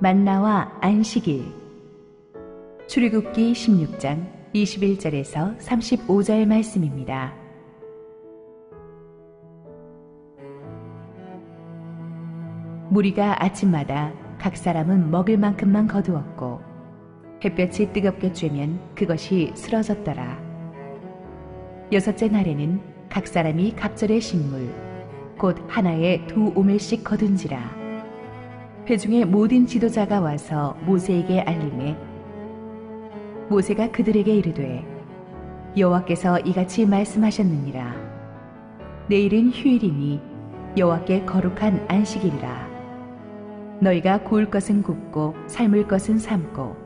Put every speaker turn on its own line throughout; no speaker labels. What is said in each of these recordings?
만나와 안식일. 출애굽기 16장 21절에서 35절 말씀입니다. 무리가 아침마다 각 사람은 먹을 만큼만 거두었고 햇볕이 뜨겁게 쬐면 그것이 쓰러졌더라. 여섯째 날에는 각 사람이 갑절의 식물 곧 하나에 2오멜씩 거둔지라. 회중의 모든 지도자가 와서 모세에게 알림해 모세가 그들에게 이르되 여호와께서 이같이 말씀하셨느니라. 내일은 휴일이니 여호와께 거룩한 안식일이라. 너희가 구울 것은 굽고 삶을 것은 삶고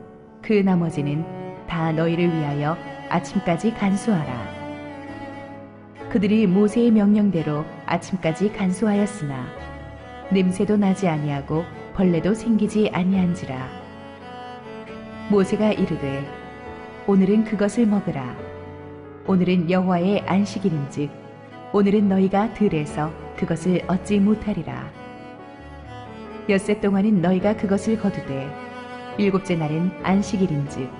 그 나머지는 다 너희를 위하여 아침까지 간수하라. 그들이 모세의 명령대로 아침까지 간수하였으나 냄새도 나지 아니하고 벌레도 생기지 아니한지라. 모세가 이르되 오늘은 그것을 먹으라. 오늘은 여호와의 안식일인즉 오늘은 너희가 들에서 그것을 얻지 못하리라. 엿새 동안은 너희가 그것을 거두되 일곱째 날은 안식일인즉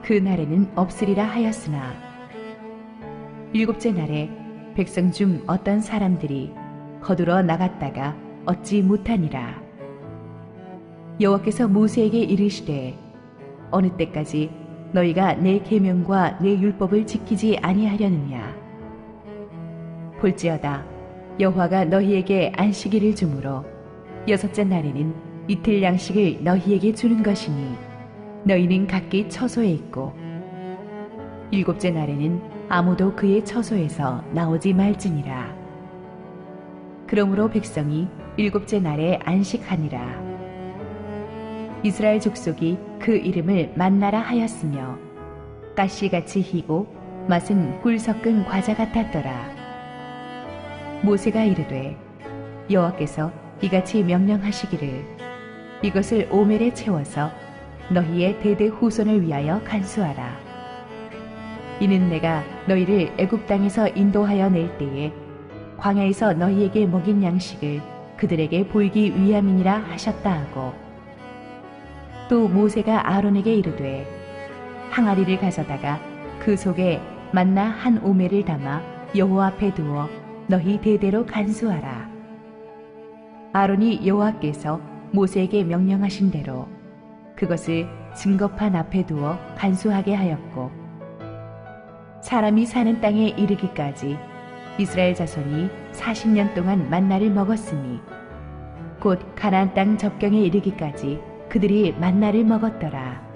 그 날에는 없으리라 하였으나 일곱째 날에 백성 중 어떤 사람들이 거두러 나갔다가 얻지 못하니라. 여호와께서 모세에게 이르시되 어느 때까지 너희가 내 계명과 내 율법을 지키지 아니하려느냐. 볼지어다 여호와가 너희에게 안식일을 주므로 여섯째 날에는 이틀 양식을 너희에게 주는 것이니 너희는 각기 처소에 있고 일곱째 날에는 아무도 그의 처소에서 나오지 말지니라. 그러므로 백성이 일곱째 날에 안식하니라. 이스라엘 족속이 그 이름을 만나라 하였으며 가시같이 희고 맛은 꿀 섞은 과자 같았더라. 모세가 이르되 여호와께서 이같이 명령하시기를 이것을 오멜에 채워서 너희의 대대 후손을 위하여 간수하라. 이는 내가 너희를 애굽 땅에서 인도하여 낼 때에 광야에서 너희에게 먹인 양식을 그들에게 보이기 위함이니라 하셨다 하고 또 모세가 아론에게 이르되 항아리를 가져다가 그 속에 만나 한 오멜을 담아 여호와 앞에 두어 너희 대대로 간수하라. 아론이 여호와께서 모세에게 명령하신 대로 그것을 증거판 앞에 두어 간수하게 하였고 사람이 사는 땅에 이르기까지 이스라엘 자손이 40년 동안 만나를 먹었으니 곧 가나안 땅 접경에 이르기까지 그들이 만나를 먹었더라.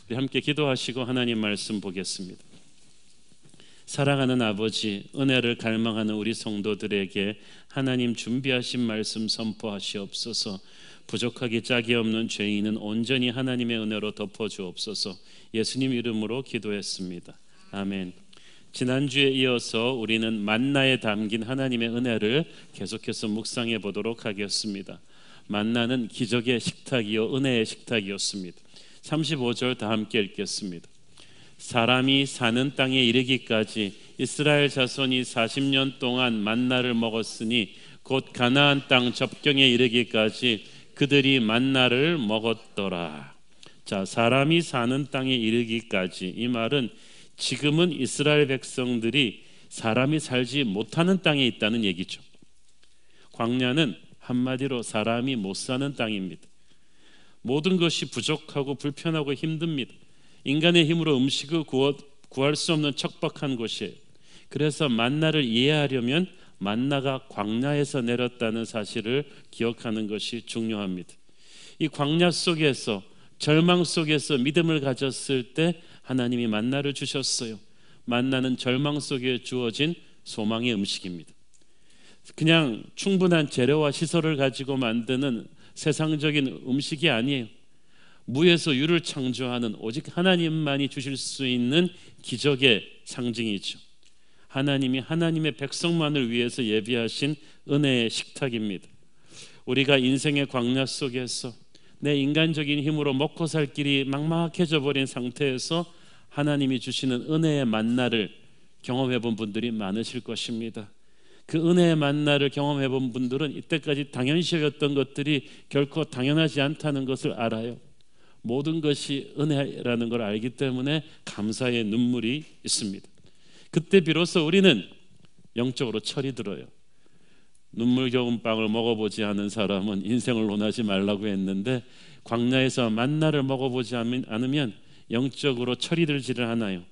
우리 함께 기도하시고 하나님 말씀 보겠습니다. 사랑하는 아버지, 은혜를 갈망하는 우리 성도들에게 하나님 준비하신 말씀 선포하시옵소서. 부족하기 짝이 없는 죄인은 온전히 하나님의 은혜로 덮어주옵소서. 예수님 이름으로 기도했습니다. 아멘. 지난주에 이어서 우리는 만나에 담긴 하나님의 은혜를 계속해서 묵상해 보도록 하겠습니다. 만나는 기적의 식탁이요 은혜의 식탁이었습니다. 35절 다 함께 읽겠습니다. 사람이 사는 땅에 이르기까지 이스라엘 자손이 40년 동안 만나를 먹었으니 곧 가나안 땅 접경에 이르기까지 그들이 만나를 먹었더라. 자, 사람이 사는 땅에 이르기까지, 이 말은 지금은 이스라엘 백성들이 사람이 살지 못하는 땅에 있다는 얘기죠. 광야는 한마디로 사람이 못 사는 땅입니다. 모든 것이 부족하고 불편하고 힘듭니다. 인간의 힘으로 음식을 구할 수 없는 척박한 곳이에요. 그래서 만나를 이해하려면 만나가 광야에서 내렸다는 사실을 기억하는 것이 중요합니다. 이 광야 속에서, 절망 속에서 믿음을 가졌을 때 하나님이 만나를 주셨어요. 만나는 절망 속에 주어진 소망의 음식입니다. 그냥 충분한 재료와 시설을 가지고 만드는 세상적인 음식이 아니에요. 무에서 유를 창조하는 오직 하나님만이 주실 수 있는 기적의 상징이죠. 하나님이 하나님의 백성만을 위해서 예비하신 은혜의 식탁입니다. 우리가 인생의 광야 속에서 내 인간적인 힘으로 먹고 살 길이 막막해져 버린 상태에서 하나님이 주시는 은혜의 만나를 경험해 본 분들이 많으실 것입니다. 그 은혜의 만나를 경험해 본 분들은 이때까지 당연시 여겼던 것들이 결코 당연하지 않다는 것을 알아요. 모든 것이 은혜라는 걸 알기 때문에 감사의 눈물이 있습니다. 그때 비로소 우리는 영적으로 철이 들어요. 눈물겨운 빵을 먹어보지 않은 사람은 인생을 논하지 말라고 했는데, 광야에서 만나를 먹어보지 않으면 영적으로 철이 들지를 않아요.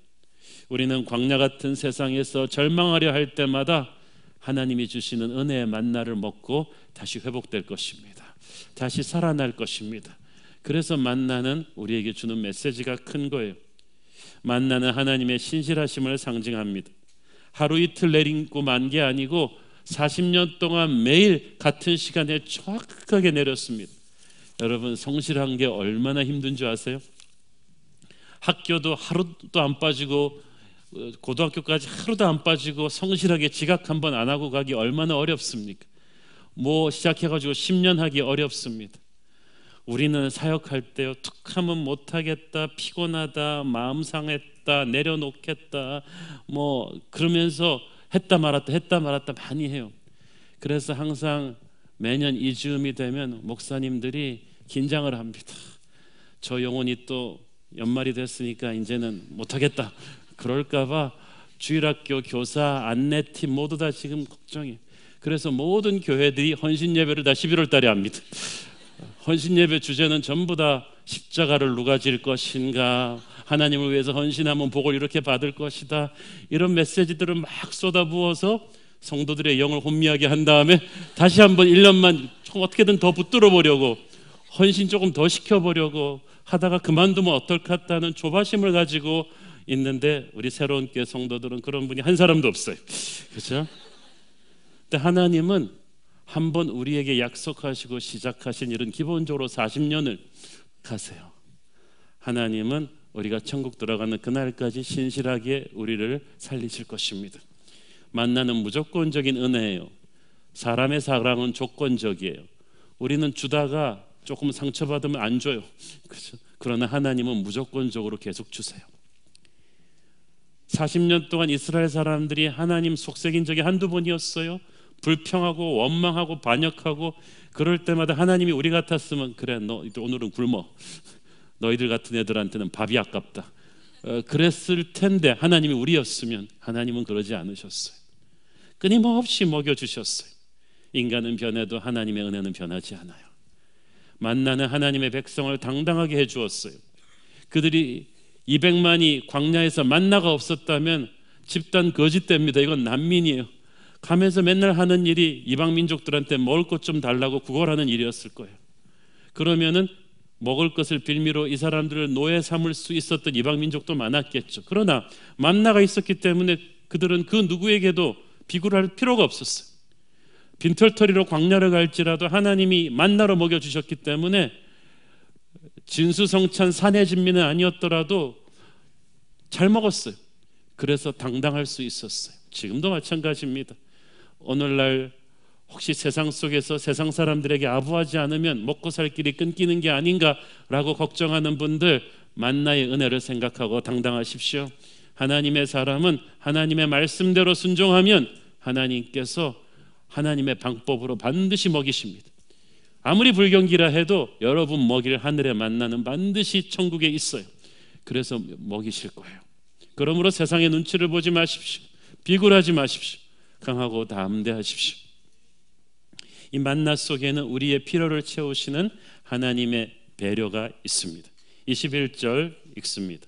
우리는 광야 같은 세상에서 절망하려 할 때마다 하나님이 주시는 은혜의 만나를 먹고 다시 회복될 것입니다. 다시 살아날 것입니다. 그래서 만나는 우리에게 주는 메시지가 큰 거예요. 만나는 하나님의 신실하심을 상징합니다. 하루 이틀 내리고 만 게 아니고 40년 동안 매일 같은 시간에 정확하게 내렸습니다. 여러분, 성실한 게 얼마나 힘든 줄 아세요? 학교도 하루도 안 빠지고 고등학교까지 하루도 안 빠지고 성실하게 지각 한번 안 하고 가기 얼마나 어렵습니까? 뭐 시작해가지고 10년 하기 어렵습니다. 우리는 사역할 때요, 툭 하면 못하겠다, 피곤하다, 마음 상했다, 내려놓겠다, 뭐 그러면서 했다 말았다 많이 해요. 그래서 항상 매년 이즈음이 되면 목사님들이 긴장을 합니다. 저 영혼이 또 연말이 됐으니까 이제는 못하겠다 그럴까봐 주일학교 교사 안내팀 모두 다 지금 걱정해요. 그래서 모든 교회들이 헌신 예배를 다 11월 달에 합니다. 헌신 예배 주제는 전부 다 십자가를 누가 질 것인가, 하나님을 위해서 헌신하면 복을 이렇게 받을 것이다, 이런 메시지들을 막 쏟아부어서 성도들의 영을 혼미하게 한 다음에 다시 한번 1년만 좀 어떻게든 더 붙들어 보려고, 헌신 조금 더 시켜보려고 하다가 그만두면 어떨까 하는 조바심을 가지고 있는데, 우리 새로운 교회 성도들은 그런 분이 한 사람도 없어요. 그렇죠? 근데 하나님은 한번 우리에게 약속하시고 시작하신 일은 기본적으로 40년을 가세요. 하나님은 우리가 천국 들어가는 그날까지 신실하게 우리를 살리실 것입니다. 만나는 무조건적인 은혜예요. 사람의 사랑은 조건적이에요. 우리는 주다가 조금 상처받으면 안 줘요. 그렇죠? 그러나 하나님은 무조건적으로 계속 주세요. 40년 동안 이스라엘 사람들이 하나님 속삭인 적이 한두 번이었어요. 불평하고 원망하고 반역하고 그럴 때마다 하나님이 우리 같았으면, 그래 너 오늘은 굶어, 너희들 같은 애들한테는 밥이 아깝다, 그랬을 텐데, 하나님이 우리였으면 하나님은 그러지 않으셨어요. 끊임없이 먹여주셨어요. 인간은 변해도 하나님의 은혜는 변하지 않아요. 만나는 하나님의 백성을 당당하게 해주었어요. 그들이 200만이 광야에서 만나가 없었다면 집단 거짓됩니다. 이건 난민이에요. 가면서 맨날 하는 일이 이방 민족들한테 먹을 것 좀 달라고 구걸하는 일이었을 거예요. 그러면은 먹을 것을 빌미로 이 사람들을 노예 삼을 수 있었던 이방 민족도 많았겠죠. 그러나 만나가 있었기 때문에 그들은 그 누구에게도 비굴할 필요가 없었어요. 빈털터리로 광야를 갈지라도 하나님이 만나로 먹여주셨기 때문에 진수성찬 사내 진미는 아니었더라도 잘 먹었어요. 그래서 당당할 수 있었어요. 지금도 마찬가지입니다. 오늘날 혹시 세상 속에서 세상 사람들에게 아부하지 않으면 먹고 살 길이 끊기는 게 아닌가라고 걱정하는 분들, 만나의 은혜를 생각하고 당당하십시오. 하나님의 사람은 하나님의 말씀대로 순종하면 하나님께서 하나님의 방법으로 반드시 먹이십니다. 아무리 불경기라 해도 여러분 먹일 하늘의 만나는 반드시 천국에 있어요. 그래서 먹이실 거예요. 그러므로 세상의 눈치를 보지 마십시오. 비굴하지 마십시오. 강하고 담대하십시오. 이 만나 속에는 우리의 필요를 채우시는 하나님의 배려가 있습니다. 21절 읽습니다.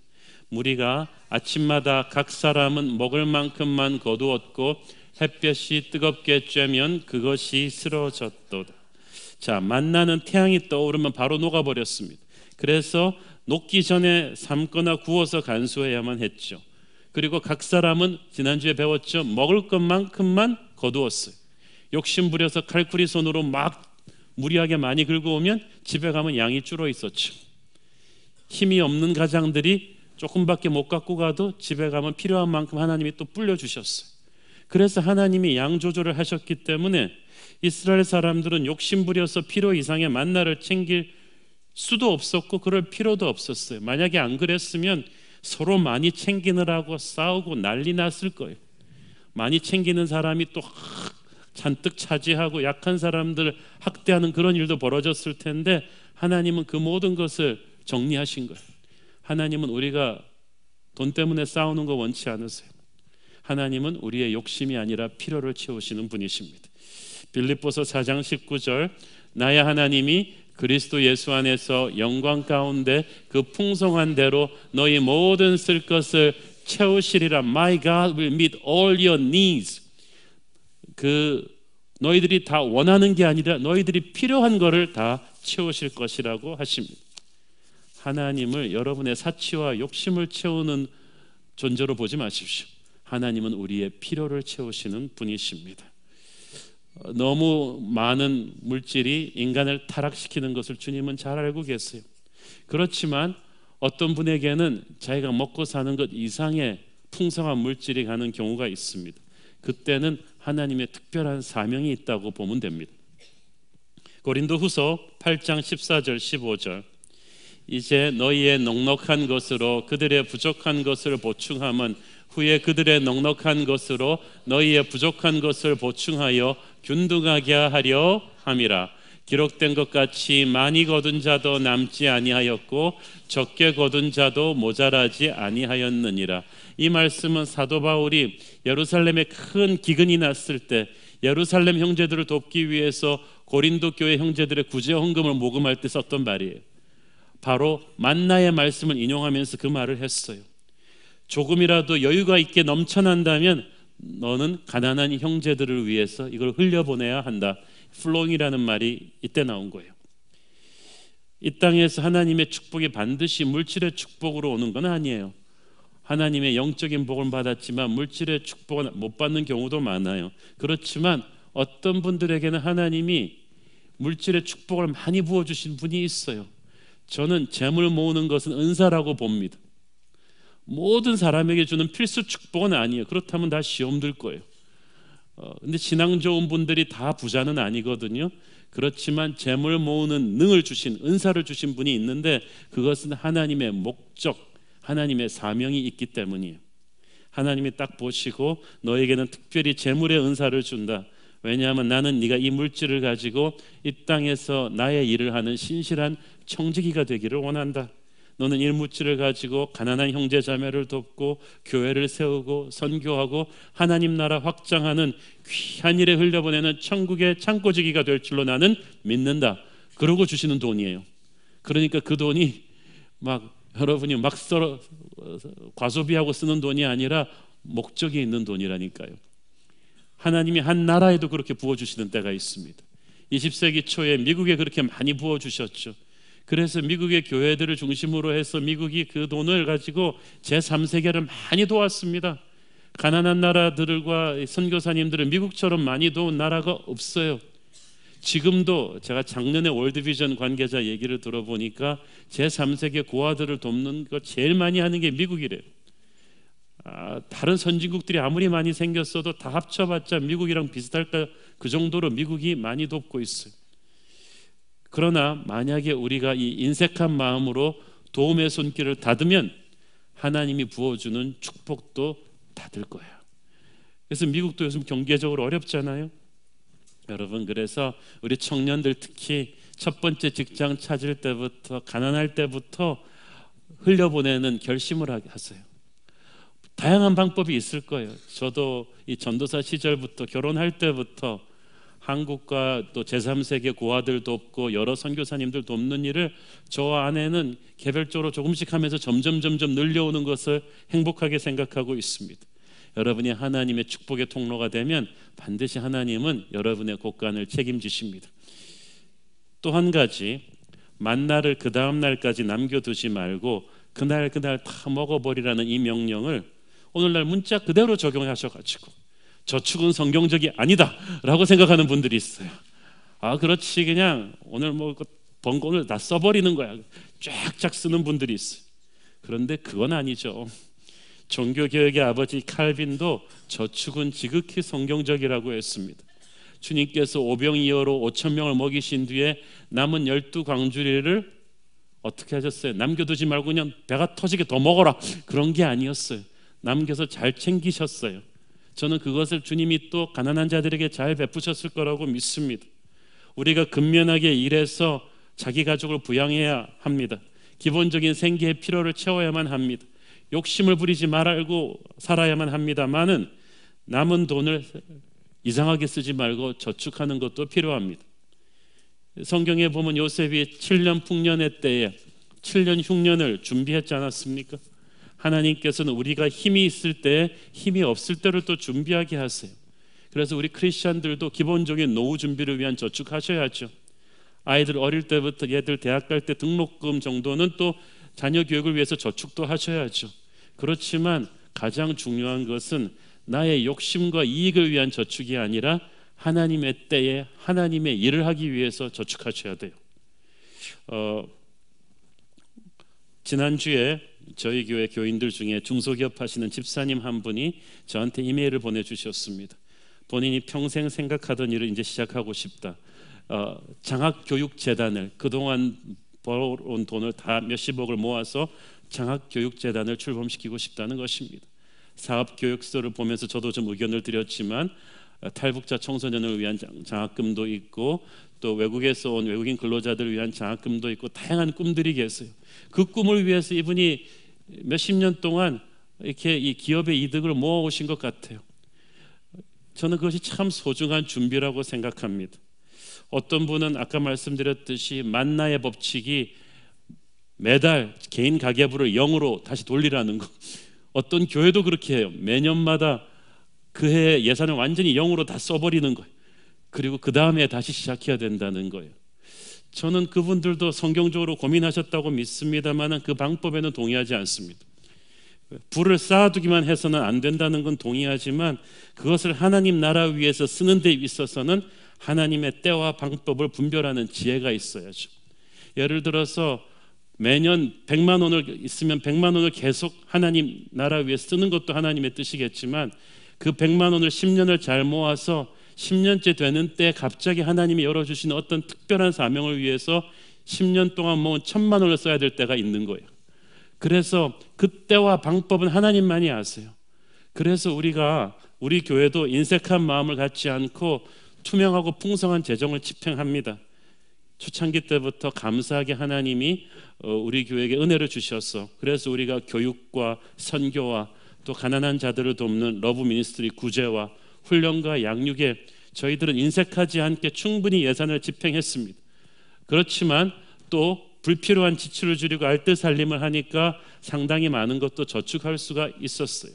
무리가 아침마다 각 사람은 먹을 만큼만 거두었고 햇볕이 뜨겁게 쬐면 그것이 쓰러졌도다. 자, 만나는 태양이 떠오르면 바로 녹아버렸습니다. 그래서 녹기 전에 삶거나 구워서 간수해야만 했죠. 그리고 각 사람은 지난주에 배웠죠. 먹을 것만큼만 거두었어요. 욕심 부려서 칼쿠리 손으로 막 무리하게 많이 긁어 오면 집에 가면 양이 줄어 있었죠. 힘이 없는 가장들이 조금밖에 못 갖고 가도 집에 가면 필요한 만큼 하나님이 또 불려주셨어요. 그래서 하나님이 양 조절을 하셨기 때문에 이스라엘 사람들은 욕심 부려서 필요 이상의 만나를 챙길 수도 없었고 그럴 필요도 없었어요. 만약에 안 그랬으면 서로 많이 챙기느라고 싸우고 난리 났을 거예요. 많이 챙기는 사람이 또 잔뜩 차지하고 약한 사람들 학대하는 그런 일도 벌어졌을 텐데 하나님은 그 모든 것을 정리하신 거예요. 하나님은 우리가 돈 때문에 싸우는 거 원치 않으세요. 하나님은 우리의 욕심이 아니라 필요를 채우시는 분이십니다. 빌립보서 4장 19절 나의 하나님이 그리스도 예수 안에서 영광 가운데 그 풍성한 대로 너희 모든 쓸 것을 채우시리라. My God will meet all your needs. 너희들이 다 원하는 게 아니라 너희들이 필요한 거를 다 채우실 것이라고 하십니다. 하나님을 여러분의 사치와 욕심을 채우는 존재로 보지 마십시오. 하나님은 우리의 필요를 채우시는 분이십니다. 너무 많은 물질이 인간을 타락시키는 것을 주님은 잘 알고 계세요. 그렇지만 어떤 분에게는 자기가 먹고 사는 것 이상의 풍성한 물질이 가는 경우가 있습니다. 그때는 하나님의 특별한 사명이 있다고 보면 됩니다. 고린도후서 8장 14절 15절 이제 너희의 넉넉한 것으로 그들의 부족한 것을 보충함은 후에 그들의 넉넉한 것으로 너희의 부족한 것을 보충하여 균등하게 하려 함이라. 기록된 것 같이 많이 거둔 자도 남지 아니하였고 적게 거둔 자도 모자라지 아니하였느니라. 이 말씀은 사도 바울이 예루살렘에 큰 기근이 났을 때 예루살렘 형제들을 돕기 위해서 고린도 교회 형제들의 구제 헌금을 모금할 때 썼던 말이에요. 바로 만나의 말씀을 인용하면서 그 말을 했어요. 조금이라도 여유가 있게 넘쳐난다면 너는 가난한 형제들을 위해서 이걸 흘려보내야 한다. 플롱이라는 말이 이때 나온 거예요. 이 땅에서 하나님의 축복이 반드시 물질의 축복으로 오는 건 아니에요. 하나님의 영적인 복을 받았지만 물질의 축복을 못 받는 경우도 많아요. 그렇지만 어떤 분들에게는 하나님이 물질의 축복을 많이 부어주신 분이 있어요. 저는 재물 모으는 것은 은사라고 봅니다. 모든 사람에게 주는 필수 축복은 아니에요. 그렇다면 다 시험 들 거예요. 근데 신앙 좋은 분들이 다 부자는 아니거든요. 그렇지만 재물 모으는 능을 주신, 은사를 주신 분이 있는데 그것은 하나님의 목적, 하나님의 사명이 있기 때문이에요. 하나님이 딱 보시고 너에게는 특별히 재물의 은사를 준다. 왜냐하면 나는 네가 이 물질을 가지고 이 땅에서 나의 일을 하는 신실한 청지기가 되기를 원한다. 너는 이 물질을 가지고 가난한 형제 자매를 돕고 교회를 세우고 선교하고 하나님 나라 확장하는 귀한 일에 흘려보내는 천국의 창고지기가 될 줄로 나는 믿는다. 그러고 주시는 돈이에요. 그러니까 그 돈이 막 여러분이 막 과소비하고 쓰는 돈이 아니라 목적이 있는 돈이라니까요. 하나님이 한 나라에도 그렇게 부어주시는 때가 있습니다. 20세기 초에 미국에 그렇게 많이 부어주셨죠. 그래서 미국의 교회들을 중심으로 해서 미국이 그 돈을 가지고 제3세계를 많이 도왔습니다. 가난한 나라들과 선교사님들은 미국처럼 많이 도운 나라가 없어요. 지금도 제가 작년에 월드비전 관계자 얘기를 들어보니까 제3세계 고아들을 돕는 거 제일 많이 하는 게 미국이래요. 다른 선진국들이 아무리 많이 생겼어도 다 합쳐봤자 미국이랑 비슷할까, 그 정도로 미국이 많이 돕고 있어요. 그러나 만약에 우리가 이 인색한 마음으로 도움의 손길을 닫으면 하나님이 부어주는 축복도 닫을 거예요. 그래서 미국도 요즘 경제적으로 어렵잖아요. 여러분, 그래서 우리 청년들 특히 첫 번째 직장 찾을 때부터, 가난할 때부터 흘려보내는 결심을 하세요. 다양한 방법이 있을 거예요. 저도 이 전도사 시절부터, 결혼할 때부터 한국과 또 제3세계 고아들 돕고 여러 선교사님들 돕는 일을 저 아내는 개별적으로 조금씩 하면서 점점 늘려오는 것을 행복하게 생각하고 있습니다. 여러분이 하나님의 축복의 통로가 되면 반드시 하나님은 여러분의 곳간을 책임지십니다. 또 한 가지, 만나를 그 다음 날까지 남겨두지 말고 그날 다 먹어버리라는 이 명령을 오늘날 문자 그대로 적용하셔가지고 저축은 성경적이 아니다 라고 생각하는 분들이 있어요. 그렇지, 그냥 오늘 뭐 번 거 오늘 다 써버리는 거야, 쫙쫙 쓰는 분들이 있어요. 그런데 그건 아니죠. 종교개혁의 아버지 칼빈도 저축은 지극히 성경적이라고 했습니다. 주님께서 오병이어로 5,000명을 먹이신 뒤에 남은 12광주리를 어떻게 하셨어요? 남겨두지 말고 그냥 배가 터지게 더 먹어라, 그런 게 아니었어요. 남겨서 잘 챙기셨어요. 저는 그것을 주님이 또 가난한 자들에게 잘 베푸셨을 거라고 믿습니다. 우리가 근면하게 일해서 자기 가족을 부양해야 합니다. 기본적인 생계의 필요를 채워야만 합니다. 욕심을 부리지 말고 살아야만 합니다만은 남은 돈을 이상하게 쓰지 말고 저축하는 것도 필요합니다. 성경에 보면 요셉이 7년 풍년의 때에 7년 흉년을 준비했지 않았습니까? 하나님께서는 우리가 힘이 있을 때 힘이 없을 때를 또 준비하게 하세요. 그래서 우리 크리스천들도 기본적인 노후 준비를 위한 저축하셔야죠. 아이들 어릴 때부터 얘들 대학 갈 때 등록금 정도는 또 자녀 교육을 위해서 저축도 하셔야죠. 그렇지만 가장 중요한 것은 나의 욕심과 이익을 위한 저축이 아니라 하나님의 때에 하나님의 일을 하기 위해서 저축하셔야 돼요. 지난주에 저희 교회 교인들 중에 중소기업 하시는 집사님 한 분이 저한테 이메일을 보내주셨습니다. 본인이 평생 생각하던 일을 이제 시작하고 싶다. 장학교육재단을 그동안 벌어온 돈을 다 몇십억을 모아서 장학교육재단을 출범시키고 싶다는 것입니다. 사업교육서를 보면서 저도 좀 의견을 드렸지만 탈북자 청소년을 위한 장학금도 있고 또 외국에서 온 외국인 근로자들을 위한 장학금도 있고 다양한 꿈들이 계세요. 그 꿈을 위해서 이분이 몇십 년 동안 이렇게 이 기업의 이득을 모아오신 것 같아요. 저는 그것이 참 소중한 준비라고 생각합니다. 어떤 분은 아까 말씀드렸듯이 만나의 법칙이 매달 개인 가계부를 0으로 다시 돌리라는 거. 어떤 교회도 그렇게 해요. 매년마다 그 해의 예산을 완전히 0으로 다 써버리는 거예요. 그리고 그 다음에 다시 시작해야 된다는 거예요. 저는 그분들도 성경적으로 고민하셨다고 믿습니다만 그 방법에는 동의하지 않습니다. 부를 쌓아두기만 해서는 안 된다는 건 동의하지만 그것을 하나님 나라 위해서 쓰는 데 있어서는 하나님의 때와 방법을 분별하는 지혜가 있어야죠. 예를 들어서 매년 100만 원을 있으면 100만 원을 계속 하나님 나라 위해 쓰는 것도 하나님의 뜻이겠지만 그 100만 원을 10년을 잘 모아서 10년째 되는 때 갑자기 하나님이 열어주시는 어떤 특별한 사명을 위해서 10년 동안 모은 1000만 원을 써야 될 때가 있는 거예요. 그래서 그때와 방법은 하나님만이 아세요. 그래서 우리 교회도 인색한 마음을 갖지 않고 투명하고 풍성한 재정을 집행합니다. 초창기 때부터 감사하게 하나님이 우리 교회에게 은혜를 주셔서 그래서 우리가 교육과 선교와 또 가난한 자들을 돕는 러브 미니스트리 구제와 훈련과 양육에 저희들은 인색하지 않게 충분히 예산을 집행했습니다. 그렇지만 또 불필요한 지출을 줄이고 알뜰살림을 하니까 상당히 많은 것도 저축할 수가 있었어요.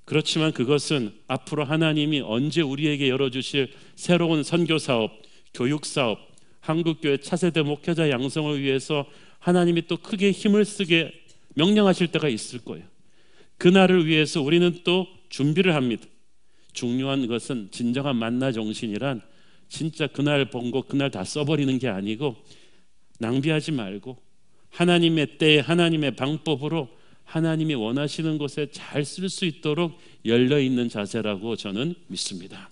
그렇지만 그것은 앞으로 하나님이 언제 우리에게 열어주실 새로운 선교사업, 교육사업, 한국교회 차세대 목회자 양성을 위해서 하나님이 또 크게 힘을 쓰게 명령하실 때가 있을 거예요. 그날을 위해서 우리는 또 준비를 합니다. 중요한 것은 진정한 만나 정신이란 진짜 그날 본 거 그날 다 써버리는 게 아니고 낭비하지 말고 하나님의 때에 하나님의 방법으로 하나님이 원하시는 곳에 잘 쓸 수 있도록 열려있는 자세라고 저는 믿습니다.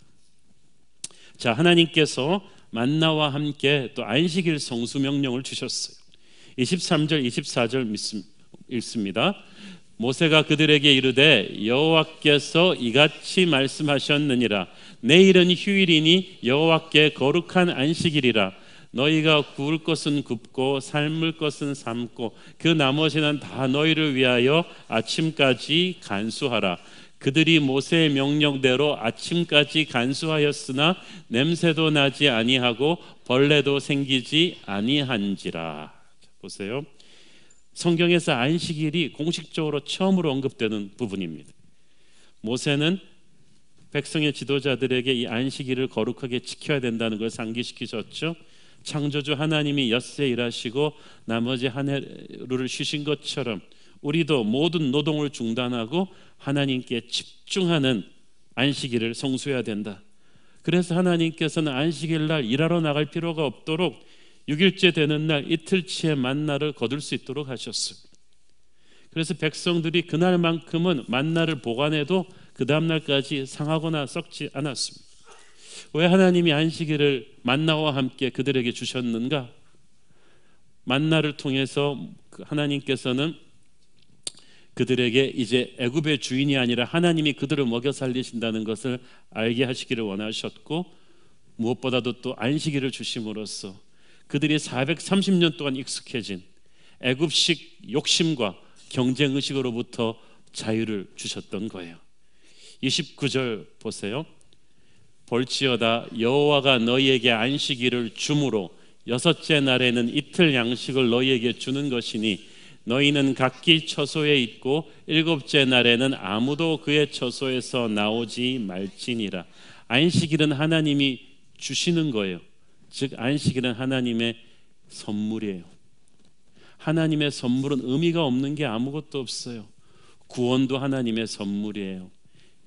자, 하나님께서 만나와 함께 또 안식일 성수 명령을 주셨어요. 23절 24절 읽습니다. 모세가 그들에게 이르되 여호와께서 이같이 말씀하셨느니라. 내일은 휴일이니 여호와께 거룩한 안식일이라. 너희가 구울 것은 굽고 삶을 것은 삶고 그 나머지는 다 너희를 위하여 아침까지 간수하라. 그들이 모세의 명령대로 아침까지 간수하였으나 냄새도 나지 아니하고 벌레도 생기지 아니한지라. 보세요. 성경에서 안식일이 공식적으로 처음으로 언급되는 부분입니다. 모세는 백성의 지도자들에게 이 안식일을 거룩하게 지켜야 된다는 걸 상기시키셨죠. 창조주 하나님이 엿새 일하시고 나머지 한 해를 쉬신 것처럼 우리도 모든 노동을 중단하고 하나님께 집중하는 안식일을 성수해야 된다. 그래서 하나님께서는 안식일 날 일하러 나갈 필요가 없도록 6일째 되는 날 이틀치의 만나를 거둘 수 있도록 하셨어요. 그래서 백성들이 그날만큼은 만나를 보관해도 그 다음 날까지 상하거나 썩지 않았습니다. 왜 하나님이 안식일을 만나와 함께 그들에게 주셨는가? 만나를 통해서 하나님께서는 그들에게 이제 애굽의 주인이 아니라 하나님이 그들을 먹여 살리신다는 것을 알게 하시기를 원하셨고, 무엇보다도 또 안식일을 주심으로써 그들이 430년 동안 익숙해진 애굽식 욕심과 경쟁의식으로부터 자유를 주셨던 거예요. 29절 보세요. 볼지어다 여호와가 너희에게 안식일을 주므로 여섯째 날에는 이틀 양식을 너희에게 주는 것이니 너희는 각기 처소에 있고 일곱째 날에는 아무도 그의 처소에서 나오지 말지니라. 안식일은 하나님이 주시는 거예요. 즉 안식일은 하나님의 선물이에요. 하나님의 선물은 의미가 없는 게 아무것도 없어요. 구원도 하나님의 선물이에요.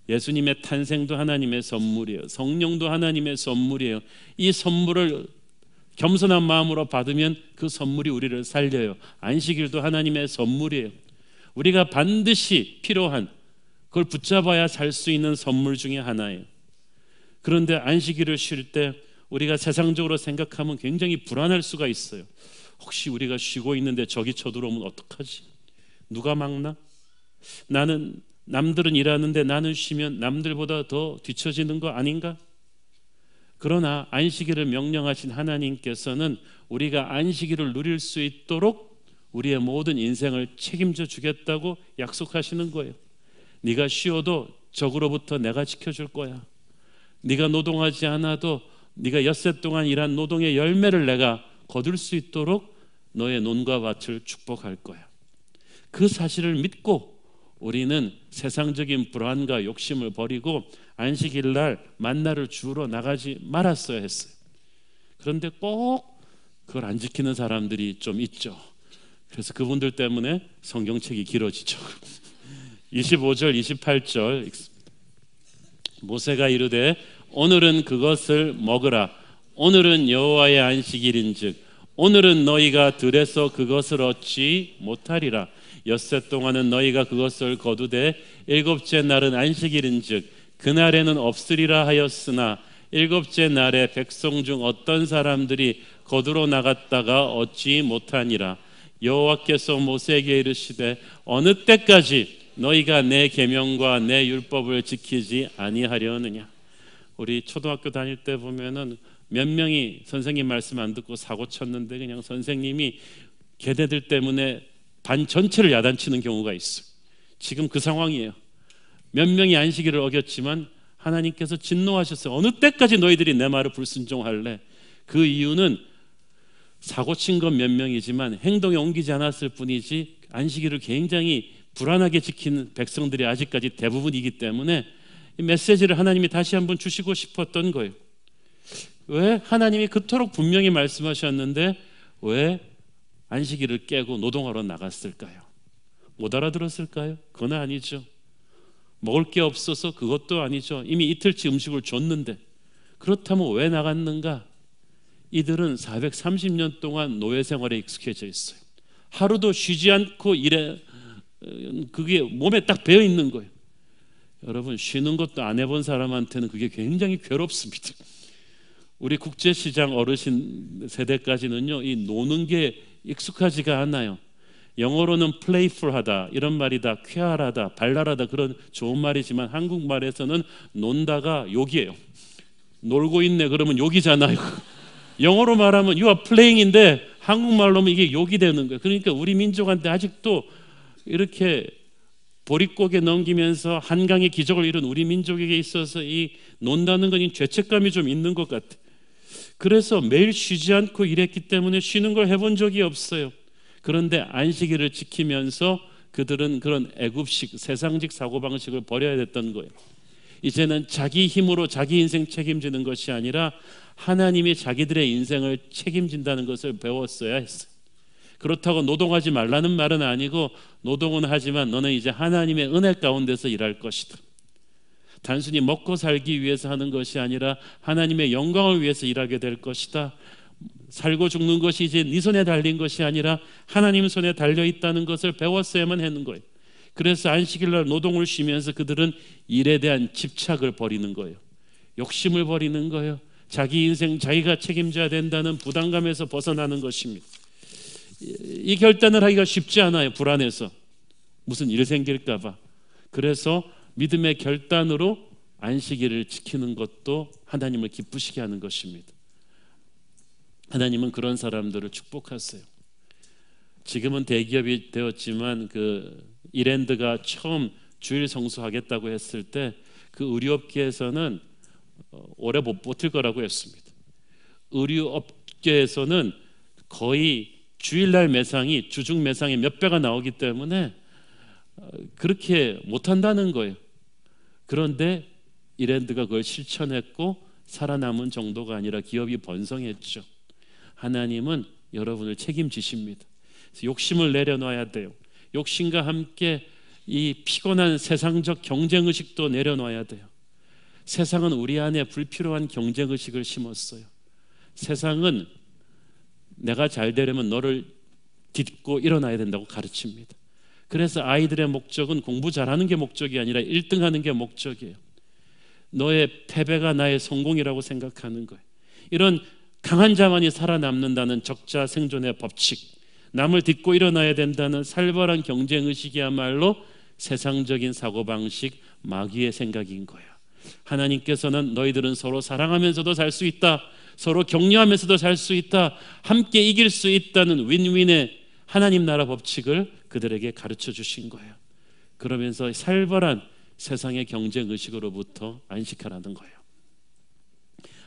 예수님의 탄생도 하나님의 선물이에요. 성령도 하나님의 선물이에요. 이 선물을 겸손한 마음으로 받으면 그 선물이 우리를 살려요. 안식일도 하나님의 선물이에요. 우리가 반드시 필요한, 그걸 붙잡아야 살 수 있는 선물 중에 하나예요. 그런데 안식일을 쉴 때 우리가 세상적으로 생각하면 굉장히 불안할 수가 있어요. 혹시 우리가 쉬고 있는데 적이 쳐들어오면 어떡하지? 누가 막나? 남들은 일하는데 나는 쉬면 남들보다 더 뒤처지는 거 아닌가? 그러나 안식일을 명령하신 하나님께서는 우리가 안식일을 누릴 수 있도록 우리의 모든 인생을 책임져 주겠다고 약속하시는 거예요. 네가 쉬어도 적으로부터 내가 지켜줄 거야. 네가 노동하지 않아도 네가 엿새 동안 일한 노동의 열매를 내가 거둘 수 있도록 너의 논과 밭을 축복할 거야. 그 사실을 믿고 우리는 세상적인 불안과 욕심을 버리고 안식일 날 만나를 주우러 나가지 말았어야 했어요. 그런데 꼭 그걸 안 지키는 사람들이 좀 있죠. 그래서 그분들 때문에 성경책이 길어지죠. 25절 28절 모세가 이르되 오늘은 그것을 먹으라. 오늘은 여호와의 안식일인즉 오늘은 너희가 들에서 그것을 얻지 못하리라. 엿새 동안은 너희가 그것을 거두되 일곱째 날은 안식일인즉 그날에는 없으리라 하였으나 일곱째 날에 백성 중 어떤 사람들이 거두러 나갔다가 얻지 못하니라. 여호와께서 모세에게 이르시되 어느 때까지 너희가 내 계명과 내 율법을 지키지 아니하려느냐. 우리 초등학교 다닐 때 보면은 몇 명이 선생님 말씀 안 듣고 사고 쳤는데 그냥 선생님이 걔네들 때문에 반 전체를 야단치는 경우가 있어요. 지금 그 상황이에요. 몇 명이 안식일을 어겼지만 하나님께서 진노하셨어요. 어느 때까지 너희들이 내 말을 불순종할래? 그 이유는 사고 친 건 몇 명이지만 행동에 옮기지 않았을 뿐이지 안식일을 굉장히 불안하게 지키는 백성들이 아직까지 대부분이기 때문에 이 메시지를 하나님이 다시 한번 주시고 싶었던 거예요. 왜? 하나님이 그토록 분명히 말씀하셨는데 왜 안식일을 깨고 노동하러 나갔을까요? 못 알아들었을까요? 그건 아니죠. 먹을 게 없어서 그것도 아니죠. 이미 이틀치 음식을 줬는데. 그렇다면 왜 나갔는가? 이들은 430년 동안 노예 생활에 익숙해져 있어요. 하루도 쉬지 않고 일해, 그게 몸에 딱 배어 있는 거예요. 여러분, 쉬는 것도 안 해본 사람한테는 그게 굉장히 괴롭습니다. 우리 국제시장 어르신 세대까지는요, 이 노는 게 익숙하지가 않아요. 영어로는 playful하다 이런 말이다, 쾌활하다, 발랄하다 그런 좋은 말이지만 한국말에서는 논다가 욕이에요. 놀고 있네 그러면 욕이잖아요. 영어로 말하면 you are playing인데 한국말로 하면 이게 욕이 되는 거예요. 그러니까 우리 민족한테 아직도 이렇게 보릿고개 넘기면서 한강의 기적을 이룬 우리 민족에게 있어서 이 논다는 건 죄책감이 좀 있는 것 같아요. 그래서 매일 쉬지 않고 일했기 때문에 쉬는 걸 해본 적이 없어요. 그런데 안식일을 지키면서 그들은 그런 애굽식 세상적 사고방식을 버려야 됐던 거예요. 이제는 자기 힘으로 자기 인생 책임지는 것이 아니라 하나님이 자기들의 인생을 책임진다는 것을 배웠어야 했어요. 그렇다고 노동하지 말라는 말은 아니고 노동은 하지만 너는 이제 하나님의 은혜 가운데서 일할 것이다. 단순히 먹고 살기 위해서 하는 것이 아니라 하나님의 영광을 위해서 일하게 될 것이다. 살고 죽는 것이 이제 네 손에 달린 것이 아니라 하나님 손에 달려있다는 것을 배웠어야만 하는 거예요. 그래서 안식일날 노동을 쉬면서 그들은 일에 대한 집착을 버리는 거예요. 욕심을 버리는 거예요. 자기 인생 자기가 책임져야 된다는 부담감에서 벗어나는 것입니다. 이 결단을 하기가 쉽지 않아요. 불안해서. 무슨 일 생길까 봐. 그래서 믿음의 결단으로 안식일을 지키는 것도 하나님을 기쁘시게 하는 것입니다. 하나님은 그런 사람들을 축복하세요. 지금은 대기업이 되었지만 그 이랜드가 처음 주일 성수하겠다고 했을 때 그 의류업계에서는 오래 못 버틸 거라고 했습니다. 의류업계에서는 거의 주일날 매상이 주중 매상의 몇 배가 나오기 때문에 그렇게 못한다는 거예요. 그런데 이랜드가 그걸 실천했고 살아남은 정도가 아니라 기업이 번성했죠. 하나님은 여러분을 책임지십니다. 그래서 욕심을 내려놔야 돼요. 욕심과 함께 이 피곤한 세상적 경쟁의식도 내려놔야 돼요. 세상은 우리 안에 불필요한 경쟁의식을 심었어요. 세상은 내가 잘 되려면 너를 딛고 일어나야 된다고 가르칩니다. 그래서 아이들의 목적은 공부 잘하는 게 목적이 아니라 1등하는 게 목적이에요. 너의 패배가 나의 성공이라고 생각하는 거예요. 이런 강한 자만이 살아남는다는 적자 생존의 법칙, 남을 딛고 일어나야 된다는 살벌한 경쟁의식이야말로 세상적인 사고방식, 마귀의 생각인 거야. 하나님께서는 너희들은 서로 사랑하면서도 살 수 있다, 서로 격려하면서도 살 수 있다, 함께 이길 수 있다는 윈윈의 하나님 나라 법칙을 그들에게 가르쳐 주신 거예요. 그러면서 살벌한 세상의 경쟁의식으로부터 안식하라는 거예요.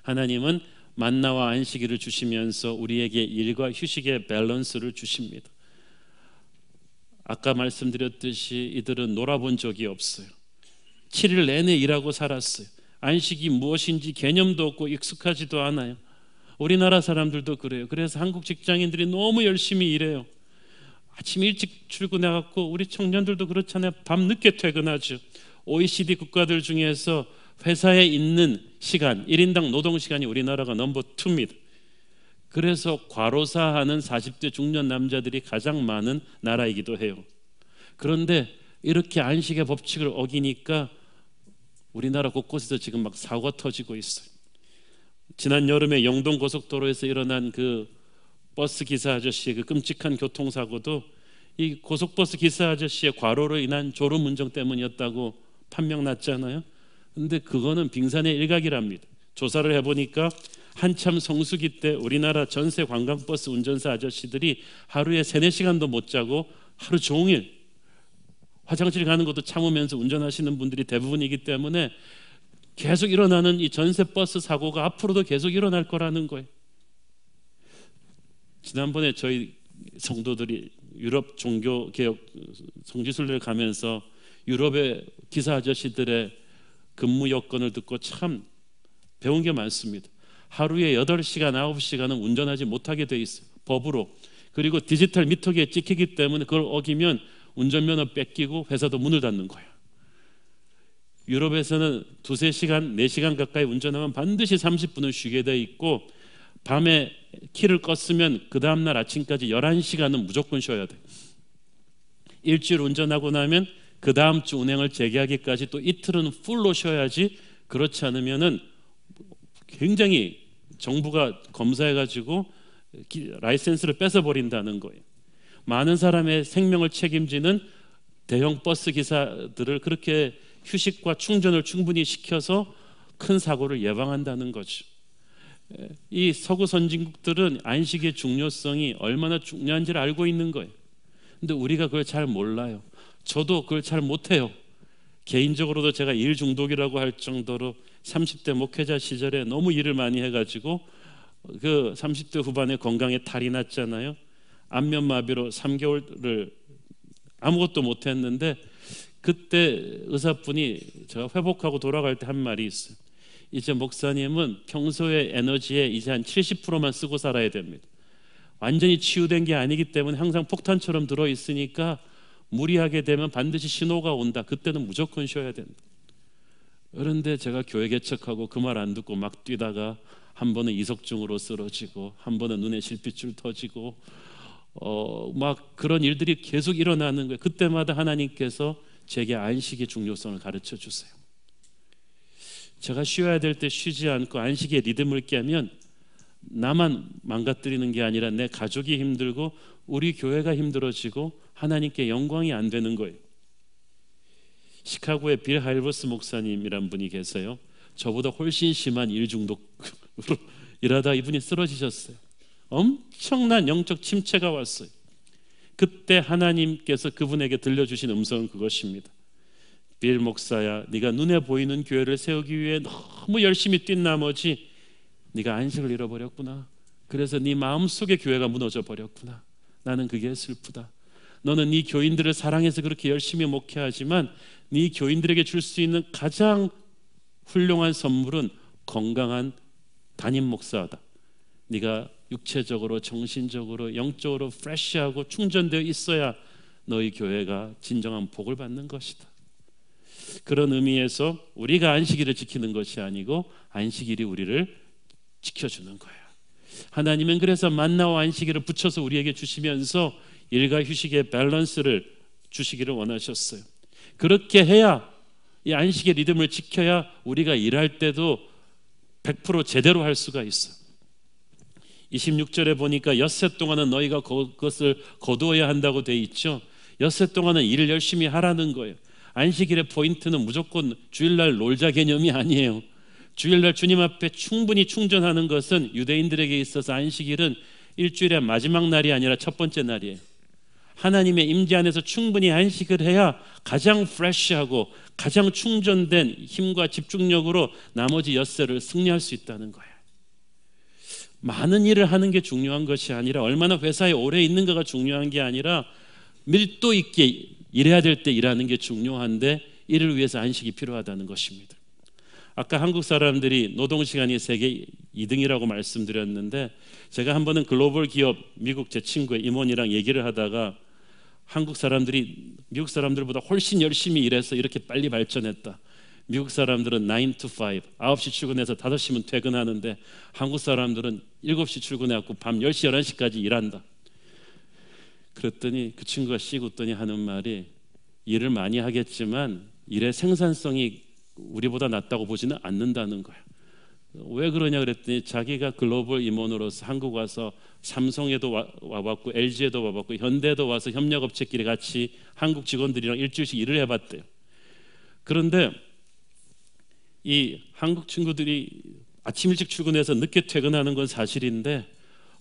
하나님은 만나와 안식일을 주시면서 우리에게 일과 휴식의 밸런스를 주십니다. 아까 말씀드렸듯이 이들은 놀아본 적이 없어요. 7일 내내 일하고 살았어요. 안식이 무엇인지 개념도 없고 익숙하지도 않아요. 우리나라 사람들도 그래요. 그래서 한국 직장인들이 너무 열심히 일해요. 아침 일찍 출근해갖고 우리 청년들도 그렇잖아요. 밤 늦게 퇴근하죠. OECD 국가들 중에서 회사에 있는 시간, 1인당 노동시간이 우리나라가 넘버 2입니다. 그래서 과로사하는 40대 중년 남자들이 가장 많은 나라이기도 해요. 그런데 이렇게 안식의 법칙을 어기니까 우리나라 곳곳에서 지금 막 사고가 터지고 있어요. 지난 여름에 영동 고속도로에서 일어난 그 버스 기사 아저씨의 그 끔찍한 교통사고도 이 고속버스 기사 아저씨의 과로로 인한 졸음운전 때문이었다고 판명 났잖아요. 근데 그거는 빙산의 일각이랍니다. 조사를 해보니까 한참 성수기 때 우리나라 전세 관광버스 운전사 아저씨들이 하루에 3-4시간도 못 자고 하루 종일 화장실 가는 것도 참으면서 운전하시는 분들이 대부분이기 때문에 계속 일어나는 이 전세버스 사고가 앞으로도 계속 일어날 거라는 거예요. 지난번에 저희 성도들이 유럽 종교개혁 성지순례를 가면서 유럽의 기사 아저씨들의 근무 여건을 듣고 참 배운 게 많습니다. 하루에 8시간, 9시간은 운전하지 못하게 돼 있어요. 법으로. 그리고 디지털 미터기에 찍히기 때문에 그걸 어기면 운전면허 뺏기고 회사도 문을 닫는 거예요. 유럽에서는 2-3시간, 4시간 가까이 운전하면 반드시 30분은 쉬게 돼 있고 밤에 키를 껐으면 그 다음날 아침까지 11시간은 무조건 쉬어야 돼요. 일주일 운전하고 나면 그 다음 주 운행을 재개하기까지 또 이틀은 풀로 쉬어야지, 그렇지 않으면은 굉장히 정부가 검사해가지고 라이센스를 뺏어버린다는 거예요. 많은 사람의 생명을 책임지는 대형 버스 기사들을 그렇게 휴식과 충전을 충분히 시켜서 큰 사고를 예방한다는 거죠. 이 서구 선진국들은 안식의 중요성이 얼마나 중요한지를 알고 있는 거예요. 근데 우리가 그걸 잘 몰라요. 저도 그걸 잘 못해요. 개인적으로도 제가 일 중독이라고 할 정도로 30대 목회자 시절에 너무 일을 많이 해가지고 그 30대 후반에 건강에 탈이 났잖아요. 안면마비로 3개월을 아무것도 못했는데 그때 의사분이 제가 회복하고 돌아갈 때 한 말이 있어요. 이제 목사님은 평소의 에너지에 이제 한 70%만 쓰고 살아야 됩니다. 완전히 치유된 게 아니기 때문에 항상 폭탄처럼 들어있으니까 무리하게 되면 반드시 신호가 온다. 그때는 무조건 쉬어야 된다. 그런데 제가 교회 개척하고 그 말 안 듣고 막 뛰다가 한 번은 이석증으로 쓰러지고 한 번은 눈에 실핏줄 터지고 막 그런 일들이 계속 일어나는 거예요. 그때마다 하나님께서 제게 안식의 중요성을 가르쳐 주세요. 제가 쉬어야 될 때 쉬지 않고 안식의 리듬을 깨면 나만 망가뜨리는 게 아니라 내 가족이 힘들고 우리 교회가 힘들어지고 하나님께 영광이 안 되는 거예요. 시카고의 빌 하일버스 목사님이란 분이 계세요. 저보다 훨씬 심한 일 중독으로 일하다 이분이 쓰러지셨어요. 엄청난 영적 침체가 왔어요. 그때 하나님께서 그분에게 들려주신 음성은 그것입니다. 빌 목사야, 네가 눈에 보이는 교회를 세우기 위해 너무 열심히 뛴 나머지 네가 안식을 잃어버렸구나. 그래서 네 마음속에 교회가 무너져 버렸구나. 나는 그게 슬프다. 너는 네 교인들을 사랑해서 그렇게 열심히 목회하지만 네 교인들에게 줄 수 있는 가장 훌륭한 선물은 건강한 담임 목사다. 네가 육체적으로, 정신적으로, 영적으로 프레시하고 충전되어 있어야 너희 교회가 진정한 복을 받는 것이다. 그런 의미에서 우리가 안식일을 지키는 것이 아니고 안식일이 우리를 지켜주는 거야. 하나님은 그래서 만나와 안식일을 붙여서 우리에게 주시면서 일과 휴식의 밸런스를 주시기를 원하셨어요. 그렇게 해야, 이 안식의 리듬을 지켜야 우리가 일할 때도 100% 제대로 할 수가 있어. 26절에 보니까 엿새 동안은 너희가 그것을 거두어야 한다고 돼 있죠. 엿새 동안은 일을 열심히 하라는 거예요. 안식일의 포인트는 무조건 주일날 놀자 개념이 아니에요. 주일날 주님 앞에 충분히 충전하는 것은 유대인들에게 있어서 안식일은 일주일의 마지막 날이 아니라 첫 번째 날이에요. 하나님의 임재 안에서 충분히 안식을 해야 가장 프레시하고 가장 충전된 힘과 집중력으로 나머지 엿새를 승리할 수 있다는 거예요. 많은 일을 하는 게 중요한 것이 아니라 얼마나 회사에 오래 있는가가 중요한 게 아니라 밀도 있게 일해야 될 때 일하는 게 중요한데 이를 위해서 안식이 필요하다는 것입니다. 아까 한국 사람들이 노동시간이 세계 2등이라고 말씀드렸는데 제가 한 번은 글로벌 기업 미국 제 친구의 임원이랑 얘기를 하다가 한국 사람들이 미국 사람들보다 훨씬 열심히 일해서 이렇게 빨리 발전했다. 미국 사람들은 9 to 5, 9시 출근해서 5시면 퇴근하는데 한국 사람들은 7시 출근해갖고 밤 10시, 11시까지 일한다. 그랬더니 그 친구가 씩 웃더니 하는 말이 일을 많이 하겠지만 일의 생산성이 우리보다 낫다고 보지는 않는다는 거야. 왜 그러냐 그랬더니 자기가 글로벌 임원으로서 한국 와서 삼성에도 와봤고 LG에도 와봤고 현대에도 와서 협력업체끼리 같이 한국 직원들이랑 일주일씩 일을 해봤대요. 그런데 이 한국 친구들이 아침 일찍 출근해서 늦게 퇴근하는 건 사실인데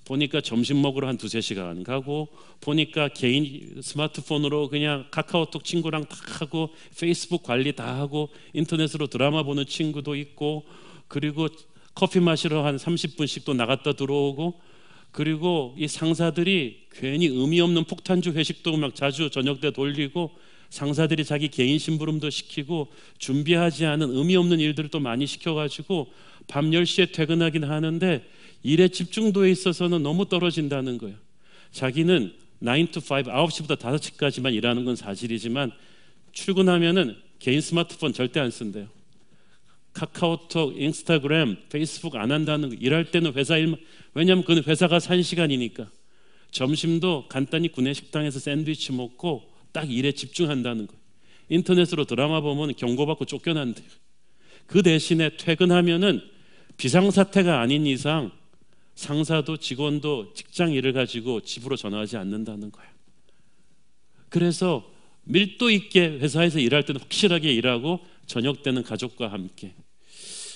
보니까 점심 먹으러 한 2-3시간 가고 보니까 개인 스마트폰으로 그냥 카카오톡 친구랑 다 하고 페이스북 관리 다 하고 인터넷으로 드라마 보는 친구도 있고 그리고 커피 마시러 한 30분씩 또 나갔다 들어오고 그리고 이 상사들이 괜히 의미 없는 폭탄주 회식도 막 자주 저녁 때 돌리고 상사들이 자기 개인 심부름도 시키고 준비하지 않은 의미 없는 일들을 또 많이 시켜가지고 밤 10시에 퇴근하긴 하는데 일에 집중도에 있어서는 너무 떨어진다는 거예요. 자기는 9 to 5, 9시부터 5시까지만 일하는 건 사실이지만 출근하면은 개인 스마트폰 절대 안 쓴대요. 카카오톡, 인스타그램, 페이스북 안 한다는 거. 일할 때는 회사 일만, 왜냐하면 그건 회사가 산 시간이니까. 점심도 간단히 구내식당에서 샌드위치 먹고 딱 일에 집중한다는 거예요. 인터넷으로 드라마 보면 경고받고 쫓겨난대요. 그 대신에 퇴근하면은 비상사태가 아닌 이상 상사도 직원도 직장 일을 가지고 집으로 전화하지 않는다는 거예요. 그래서 밀도 있게 회사에서 일할 때는 확실하게 일하고 저녁 때는 가족과 함께.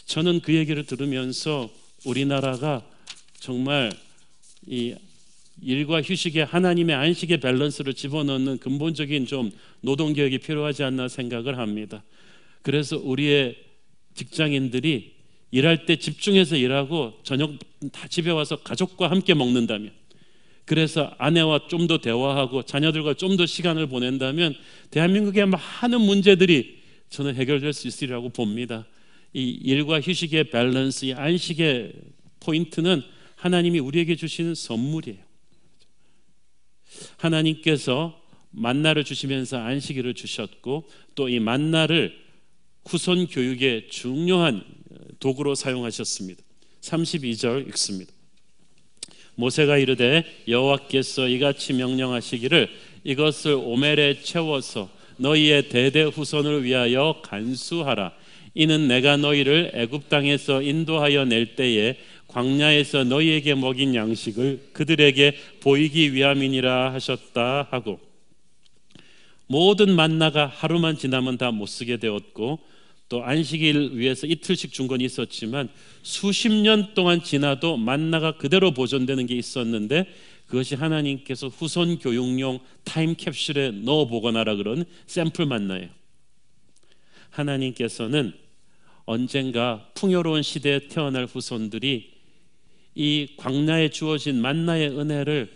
저는 그 얘기를 들으면서 우리나라가 정말 이 일과 휴식에 하나님의 안식의 밸런스를 집어넣는 근본적인 좀 노동개혁이 필요하지 않나 생각을 합니다. 그래서 우리의 직장인들이 일할 때 집중해서 일하고 저녁 다 집에 와서 가족과 함께 먹는다면, 그래서 아내와 좀 더 대화하고 자녀들과 좀 더 시간을 보낸다면 대한민국의 많은 문제들이 저는 해결될 수 있으리라고 봅니다. 이 일과 휴식의 밸런스, 이 안식의 포인트는 하나님이 우리에게 주시는 선물이에요. 하나님께서 만나를 주시면서 안식일을 주셨고 또 이 만나를 후손 교육의 중요한 도구로 사용하셨습니다. 32절 읽습니다. 모세가 이르되 여호와께서 이같이 명령하시기를 이것을 오멜에 채워서 너희의 대대 후손을 위하여 간수하라. 이는 내가 너희를 애굽 땅에서 인도하여 낼 때에 광야에서 너희에게 먹인 양식을 그들에게 보이기 위함이니라 하셨다 하고, 모든 만나가 하루만 지나면 다 못 쓰게 되었고, 또 안식일 위해서 이틀씩 준 건 있었지만 수십 년 동안 지나도 만나가 그대로 보존되는 게 있었는데, 그것이 하나님께서 후손 교육용 타임캡슐에 넣어 보거나라 그런 샘플 만나예요. 하나님께서는 언젠가 풍요로운 시대에 태어날 후손들이 이 광야에 주어진 만나의 은혜를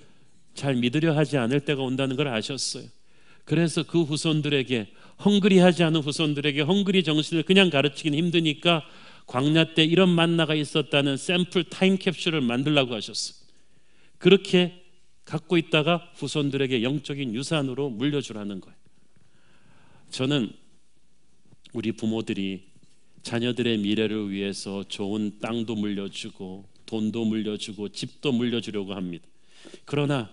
잘 믿으려 하지 않을 때가 온다는 걸 아셨어요. 그래서 그 후손들에게, 헝그리하지 않은 후손들에게 헝그리 정신을 그냥 가르치긴 힘드니까 광야 때 이런 만나가 있었다는 샘플 타임캡슐을 만들라고 하셨어요. 그렇게 갖고 있다가 후손들에게 영적인 유산으로 물려주라는 거예요. 저는 우리 부모들이 자녀들의 미래를 위해서 좋은 땅도 물려주고 돈도 물려주고 집도 물려주려고 합니다. 그러나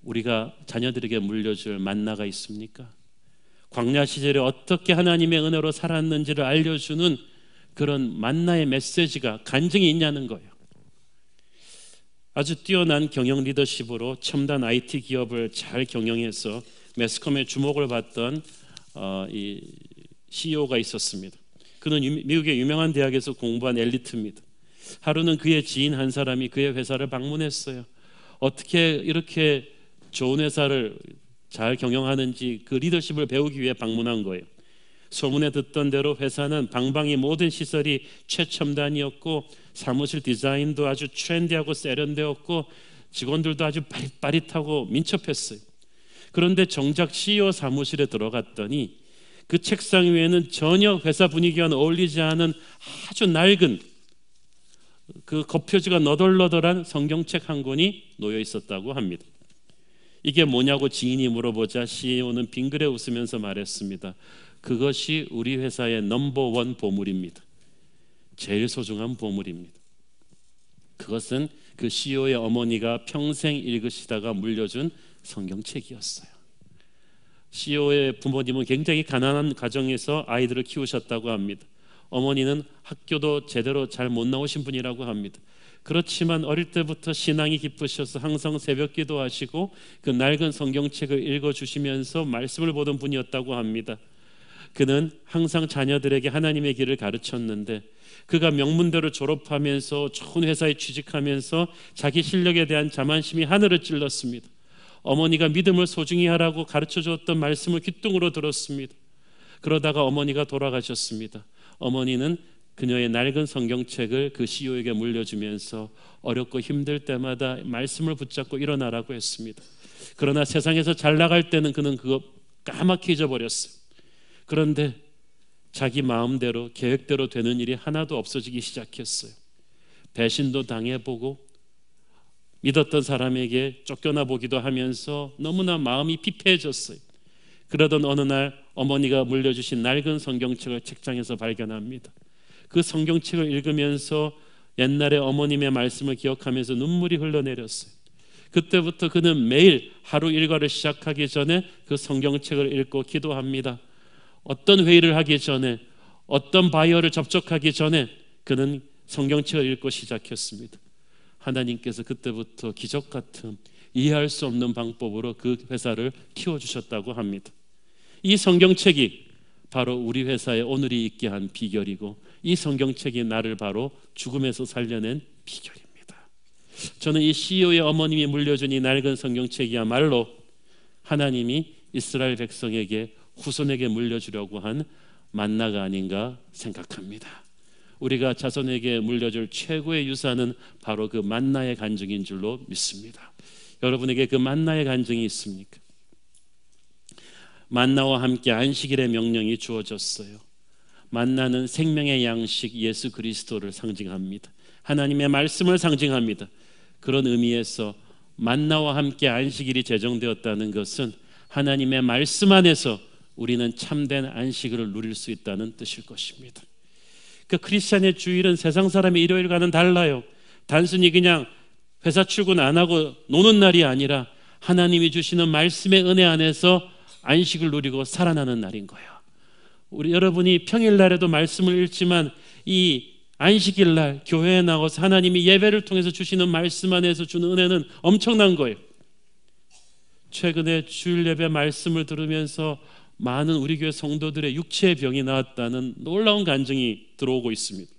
우리가 자녀들에게 물려줄 만나가 있습니까? 광야 시절에 어떻게 하나님의 은혜로 살았는지를 알려주는 그런 만나의 메시지가, 간증이 있냐는 거예요. 아주 뛰어난 경영 리더십으로 첨단 IT 기업을 잘 경영해서 매스컴의 주목을 받던 이 CEO가 있었습니다. 그는 미국의 유명한 대학에서 공부한 엘리트입니다. 하루는 그의 지인 한 사람이 그의 회사를 방문했어요. 어떻게 이렇게 좋은 회사를 잘 경영하는지 그 리더십을 배우기 위해 방문한 거예요. 소문에 듣던 대로 회사는 방방이 모든 시설이 최첨단이었고, 사무실 디자인도 아주 트렌디하고 세련되었고, 직원들도 아주 빠릿빠릿하고 민첩했어요. 그런데 정작 CEO 사무실에 들어갔더니 그 책상 위에는 전혀 회사 분위기와는 어울리지 않은 아주 낡은 그 겉표지가 너덜너덜한 성경책 한 권이 놓여 있었다고 합니다. 이게 뭐냐고 지인이 물어보자 CEO는 빙그레 웃으면서 말했습니다. 그것이 우리 회사의 넘버원 보물입니다. 제일 소중한 보물입니다. 그것은 그 CEO의 어머니가 평생 읽으시다가 물려준 성경책이었어요. CEO의 부모님은 굉장히 가난한 가정에서 아이들을 키우셨다고 합니다. 어머니는 학교도 제대로 잘 못 나오신 분이라고 합니다. 그렇지만 어릴 때부터 신앙이 깊으셔서 항상 새벽 기도하시고 그 낡은 성경책을 읽어주시면서 말씀을 보던 분이었다고 합니다. 그는 항상 자녀들에게 하나님의 길을 가르쳤는데, 그가 명문대로 졸업하면서 좋은 회사에 취직하면서 자기 실력에 대한 자만심이 하늘을 찔렀습니다. 어머니가 믿음을 소중히 하라고 가르쳐줬던 말씀을 귓등으로 들었습니다. 그러다가 어머니가 돌아가셨습니다. 어머니는 그녀의 낡은 성경책을 그 CEO에게 물려주면서 어렵고 힘들 때마다 말씀을 붙잡고 일어나라고 했습니다. 그러나 세상에서 잘 나갈 때는 그는 그거 까맣게 잊어버렸어요. 그런데 자기 마음대로 계획대로 되는 일이 하나도 없어지기 시작했어요. 배신도 당해보고 믿었던 사람에게 쫓겨나 보기도 하면서 너무나 마음이 피폐해졌어요. 그러던 어느 날 어머니가 물려주신 낡은 성경책을 책장에서 발견합니다. 그 성경책을 읽으면서 옛날에 어머님의 말씀을 기억하면서 눈물이 흘러내렸어요. 그때부터 그는 매일 하루 일과를 시작하기 전에 그 성경책을 읽고 기도합니다. 어떤 회의를 하기 전에, 어떤 바이어를 접촉하기 전에 그는 성경책을 읽고 시작했습니다. 하나님께서 그때부터 기적 같은 이해할 수 없는 방법으로 그 회사를 키워주셨다고 합니다. 이 성경책이 바로 우리 회사에 오늘이 있게 한 비결이고, 이 성경책이 나를 바로 죽음에서 살려낸 비결입니다. 저는 이 CEO의 어머님이 물려준 이 낡은 성경책이야말로 하나님이 이스라엘 백성에게, 후손에게 물려주려고 한 만나가 아닌가 생각합니다. 우리가 자손에게 물려줄 최고의 유산은 바로 그 만나의 간증인 줄로 믿습니다. 여러분에게 그 만나의 간증이 있습니까? 만나와 함께 안식일의 명령이 주어졌어요. 만나는 생명의 양식 예수 그리스도를 상징합니다. 하나님의 말씀을 상징합니다. 그런 의미에서 만나와 함께 안식일이 제정되었다는 것은 하나님의 말씀 안에서 우리는 참된 안식을 누릴 수 있다는 뜻일 것입니다. 그 크리스찬의 주일은 세상 사람의 일요일과는 달라요. 단순히 그냥 회사 출근 안 하고 노는 날이 아니라 하나님이 주시는 말씀의 은혜 안에서 안식을 누리고 살아나는 날인 거예요. 우리 여러분이 평일날에도 말씀을 읽지만 이 안식일날 교회에 나와서 하나님이 예배를 통해서 주시는 말씀 안에서 주는 은혜는 엄청난 거예요. 최근에 주일 예배 말씀을 들으면서 많은 우리 교회 성도들의 육체의 병이 나았다는 놀라운 간증이 들어오고 있습니다.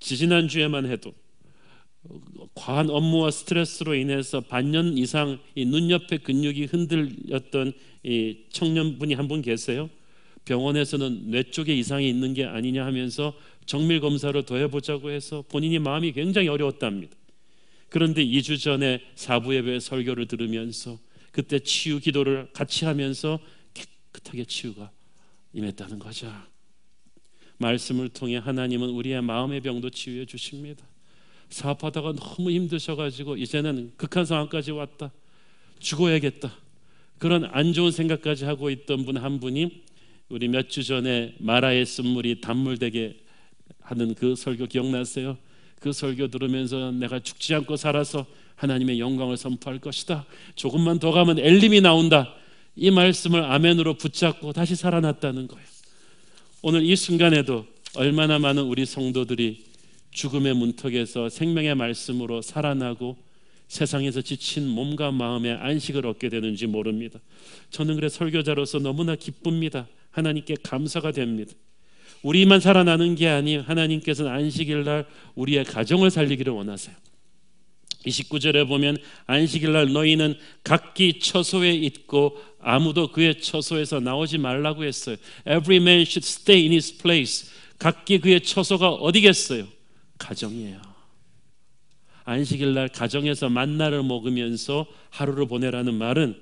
지지난주에만 해도 과한 업무와 스트레스로 인해서 반년 이상 이 눈 옆에 근육이 흔들렸던 이 청년분이 한 분 계세요. 병원에서는 뇌 쪽에 이상이 있는 게 아니냐 하면서 정밀 검사를 더 해보자고 해서 본인이 마음이 굉장히 어려웠답니다. 그런데 2주 전에 사부 예배 설교를 들으면서 그때 치유 기도를 같이 하면서 깨끗하게 치유가 임했다는 거죠. 말씀을 통해 하나님은 우리의 마음의 병도 치유해 주십니다. 사업하다가 너무 힘드셔가지고 이제는 극한 상황까지 왔다, 죽어야겠다, 그런 안 좋은 생각까지 하고 있던 분 한 분이 우리 몇 주 전에 마라의 쓴물이 단물되게 하는 그 설교 기억나세요? 그 설교 들으면서 내가 죽지 않고 살아서 하나님의 영광을 선포할 것이다, 조금만 더 가면 엘림이 나온다, 이 말씀을 아멘으로 붙잡고 다시 살아났다는 거예요. 오늘 이 순간에도 얼마나 많은 우리 성도들이 죽음의 문턱에서 생명의 말씀으로 살아나고 세상에서 지친 몸과 마음의 안식을 얻게 되는지 모릅니다. 저는 그래 설교자로서 너무나 기쁩니다. 하나님께 감사가 됩니다. 우리만 살아나는 게 아니에요. 하나님께서는 안식일 날 우리의 가정을 살리기를 원하세요. 29절에 보면 안식일 날 너희는 각기 처소에 있고 아무도 그의 처소에서 나오지 말라고 했어요. Every man should stay in his place. 각기 그의 처소가 어디겠어요? 가정이에요. 안식일 날 가정에서 만나를 먹으면서 하루를 보내라는 말은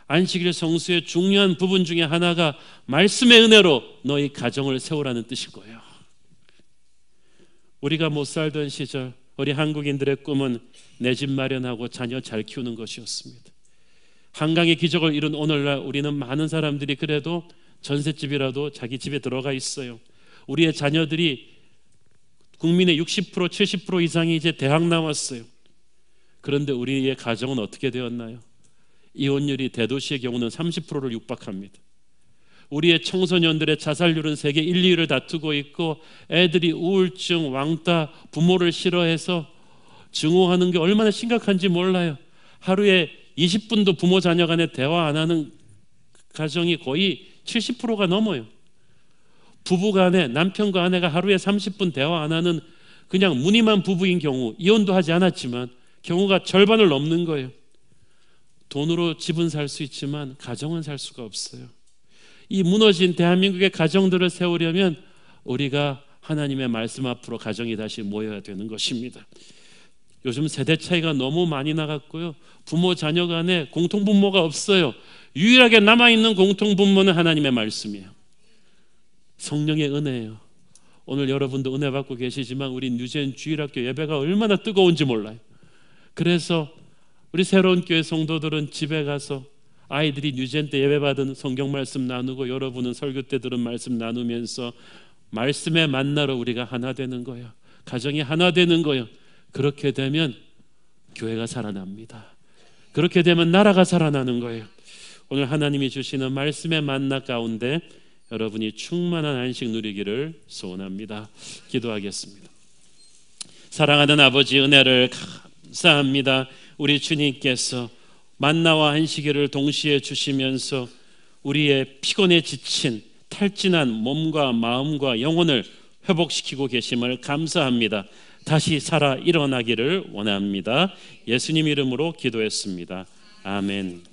안식일 성수의 중요한 부분 중에 하나가 말씀의 은혜로 너희 가정을 세우라는 뜻일 거예요. 우리가 못 살던 시절 우리 한국인들의 꿈은 내 집 마련하고 자녀 잘 키우는 것이었습니다. 한강의 기적을 이룬 오늘날 우리는 많은 사람들이 그래도 전셋집이라도 자기 집에 들어가 있어요. 우리의 자녀들이 국민의 60% 70% 이상이 이제 대학 나왔어요. 그런데 우리의 가정은 어떻게 되었나요? 이혼율이 대도시의 경우는 30%를 육박합니다. 우리의 청소년들의 자살률은 세계 1, 2위를 다투고 있고 애들이 우울증, 왕따, 부모를 싫어해서 증오하는 게 얼마나 심각한지 몰라요. 하루에 20분도 부모 자녀 간에 대화 안 하는 가정이 거의 70%가 넘어요. 부부 간에 남편과 아내가 하루에 30분 대화 안 하는 그냥 무늬만 부부인 경우, 이혼도 하지 않았지만 경우가 절반을 넘는 거예요. 돈으로 집은 살 수 있지만 가정은 살 수가 없어요. 이 무너진 대한민국의 가정들을 세우려면 우리가 하나님의 말씀 앞으로 가정이 다시 모여야 되는 것입니다. 요즘 세대 차이가 너무 많이 나갔고요. 부모 자녀 간에 공통분모가 없어요. 유일하게 남아있는 공통분모는 하나님의 말씀이에요. 성령의 은혜예요. 오늘 여러분도 은혜 받고 계시지만 우리 뉴젠 주일학교 예배가 얼마나 뜨거운지 몰라요. 그래서 우리 새로운 교회 성도들은 집에 가서 아이들이 뉴젠 때 예배 받은 성경 말씀 나누고 여러분은 설교 때 들은 말씀 나누면서 말씀의 만나로 우리가 하나 되는 거예요. 가정이 하나 되는 거예요. 그렇게 되면 교회가 살아납니다. 그렇게 되면 나라가 살아나는 거예요. 오늘 하나님이 주시는 말씀의 만나 가운데 여러분이 충만한 안식 누리기를 소원합니다. 기도하겠습니다. 사랑하는 아버지, 은혜를 감사합니다. 우리 주님께서 만나와 안식일을 동시에 주시면서 우리의 피곤에 지친 탈진한 몸과 마음과 영혼을 회복시키고 계심을 감사합니다. 다시 살아 일어나기를 원합니다. 예수님 이름으로 기도했습니다. 아멘.